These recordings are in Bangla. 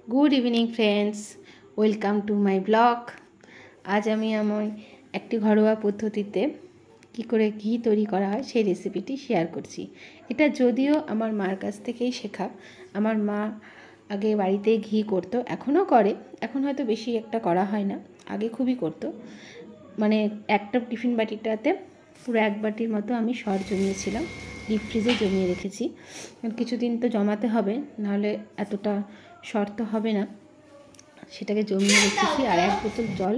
Good evening friends, welcome to my blog. আজ আমি আমার একটি ঘরোয়া পদ্ধতিতে কি করে ঘি তৈরি করা হয় সেই রেসিপিটি শেয়ার করছি। এটা যদিও আমার মার কাছ থেকেই শেখা। আমার মা আগে বাড়িতে ঘি করতো, এখনও করে, এখন হয়তো বেশি একটা করা হয় না, আগে খুবই করতো। মানে একটা টিফিন বাটিটাতে পুরো এক বাটির মতো আমি সর জমিয়েছিলাম, ডিপ ফ্রিজে জমিয়ে রেখেছি। কিছুদিন তো জমাতে হবে, নাহলে এতটা শর্ত হবে না। সেটাকে জমিয়ে রেখেছি। আর এক বোতল জল,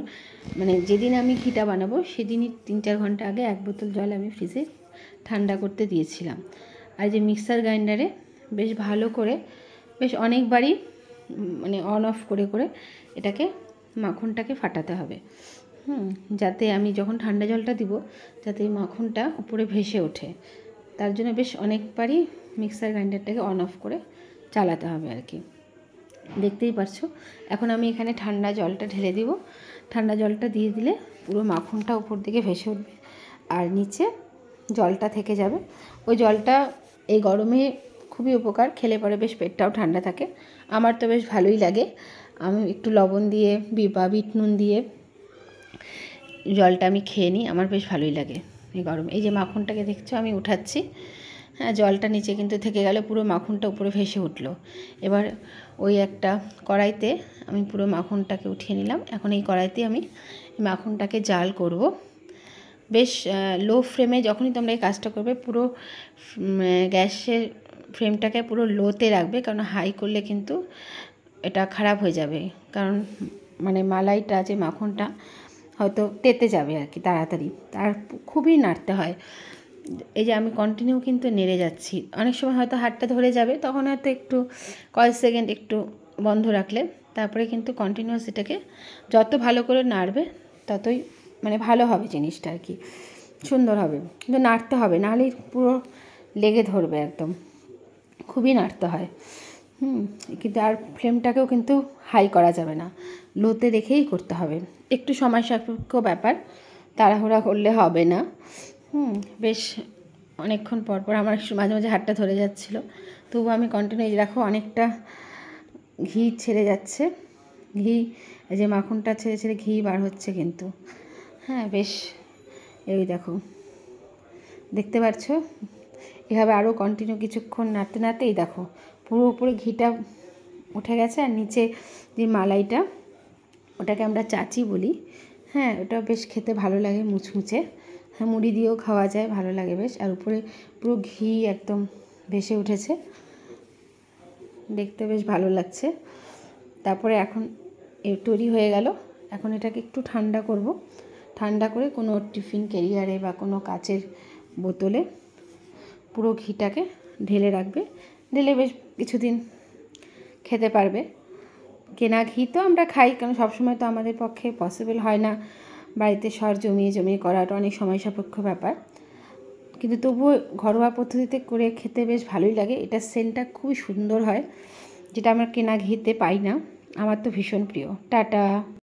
মানে যেদিন আমি ঘিটা বানাবো সেদিনই 3-4 ঘন্টা আগে এক বোতল জল আমি ফ্রিজে ঠান্ডা করতে দিয়েছিলাম। আর যে মিক্সার গ্রাইন্ডারে বেশ ভালো করে, বেশ অনেকবারই মানে অন অফ করে করে এটাকে মাখনটাকে ফাটাতে হবে, যাতে আমি যখন ঠান্ডা জলটা দিব যাতে এই মাখনটা উপরে ভেসে ওঠে। তার জন্য বেশ অনেকবারই মিক্সার গ্রাইন্ডারটাকে অন অফ করে চালাতে হবে আর কি। দেখতেই পারছো। এখন আমি এখানে ঠান্ডা জলটা ঢেলে দিব। ঠান্ডা জলটা দিয়ে দিলে পুরো মাখনটা উপর দিকে ভেসে উঠবে আর নিচে জলটা থেকে যাবে। ওই জলটা এই গরমে খুবই উপকার, খেলে পরে বেশ পেটটাও ঠান্ডা থাকে। আমার তো বেশ ভালোই লাগে। আমি একটু লবণ দিয়ে বা বিট নুন দিয়ে জলটা আমি খেয়ে নিই, আমার বেশ ভালোই লাগে এই গরমে। এই যে মাখনটাকে দেখছো আমি উঠাচ্ছি, হ্যাঁ, জলটা নিচে কিন্তু থেকে গেলে পুরো মাখনটা উপরে ভেসে উঠলো। এবার ওই একটা কড়াইতে আমি পুরো মাখনটাকে উঠিয়ে নিলাম। এখন এই কড়াইতে আমি মাখনটাকে জাল করব। বেশ লো ফ্লেমে যখনই তোমরা এই কাজটা করবে, পুরো গ্যাসের ফ্লেমটাকে পুরো লোতে রাখবে, কারণ হাই করলে কিন্তু এটা খারাপ হয়ে যাবে। কারণ মানে মালাইটা যে মাখনটা হয়তো তেতে যাবে আর কি তাড়াতাড়ি, আর খুবই নাড়তে হয়। এই যে আমি কন্টিনিউ কিন্তু নেড়ে যাচ্ছি। অনেক সময় হয়তো হাতটা ধরে যাবে, তখন হয়তো একটু কয়েক সেকেন্ড একটু বন্ধ রাখলে, তারপরে কিন্তু কন্টিনিউয়াস এটাকে যত ভালো করে নাড়বে ততই মানে ভালো হবে জিনিসটা আর কি, সুন্দর হবে। কিন্তু নাড়তে হবে, নাহলে পুরো লেগে ধরবে একদম, খুবই নাড়তে হয়। কিন্তু আর ফ্লেমটাকেও কিন্তু হাই করা যাবে না, লোতে রেখেই করতে হবে। একটু সময় সাপেক্ষ ব্যাপার, তাড়াহুড়া করলে হবে না। বেশ অনেকক্ষণ পর আমার মাঝে মাঝে হাতটা ধরে যাচ্ছিল, তবু আমি কন্টিনিউ রাখো। অনেকটা ঘি ছেড়ে যাচ্ছে, ঘি যে মাখনটা ছেড়ে ছেড়ে ঘি বার হচ্ছে কিন্তু, হ্যাঁ বেশ। এই দেখো, দেখতে পাচ্ছ, এভাবে আরও কন্টিনিউ কিছুক্ষণ নাড়তে নাড়তেই দেখো পুরো উপরে ঘিটা উঠে গেছে। আর নিচে যে মালাইটা, ওটাকে আমরা চাচি বলি, হ্যাঁ, ওটা বেশ খেতে ভালো লাগে, মুচমুচে। হ্যাঁ, মুড়ি দিয়েও খাওয়া যায়, ভালো লাগে বেশ। আর উপরে পুরো ঘি একদম ভেসে উঠেছে, দেখতে বেশ ভালো লাগছে। তারপরে এখন তৈরি হয়ে গেল। এখন এটাকে একটু ঠান্ডা করব। ঠান্ডা করে কোনো টিফিন ক্যারিয়ারে বা কোনো কাচের বোতলে পুরো ঘিটাকে ঢেলে রাখবে। ঢেলে বেশ কিছুদিন খেতে পারবে। কেনা ঘি তো আমরা খাই, কারণ সবসময় তো আমাদের পক্ষে পসিবল হয় না বাড়িতে সর জমিয়ে জমিয়ে করাটা, অনেক সময় সাপেক্ষ ব্যাপার। কিন্তু তবুও ঘরোয়া পদ্ধতিতে করে খেতে বেশ ভালোই লাগে। এটার সেন্টটা খুবই সুন্দর হয়, যেটা আমরা কেনা ঘিতে পাই না। আমার তো ভীষণ প্রিয়। টাটা।